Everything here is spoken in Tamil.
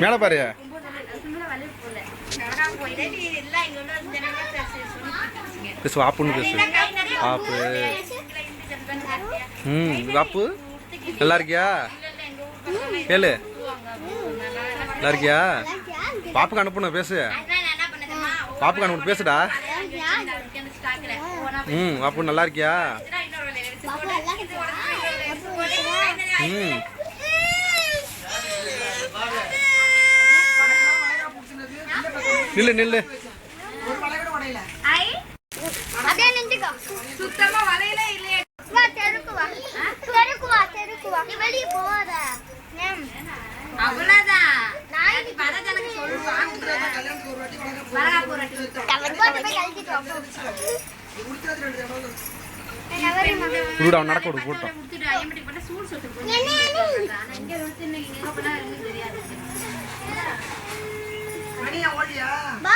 மேல பாரு. பேசு வாப்புன்னு பேசு. வாப்பு. வாப்பு நல்லா இருக்கியா? கேளு நல்லா இருக்கியா? பாப்புக்கு அனுப்புன பேசு. பாப்புக்கு அனுப்பு பேசுடா. வாப்பு நல்லா இருக்கியா? நில்லு நில்லு. சுத்தமா வலையில இல்லையே. அவ்வளவுதான். நடக்க விடு போட்டோம். பா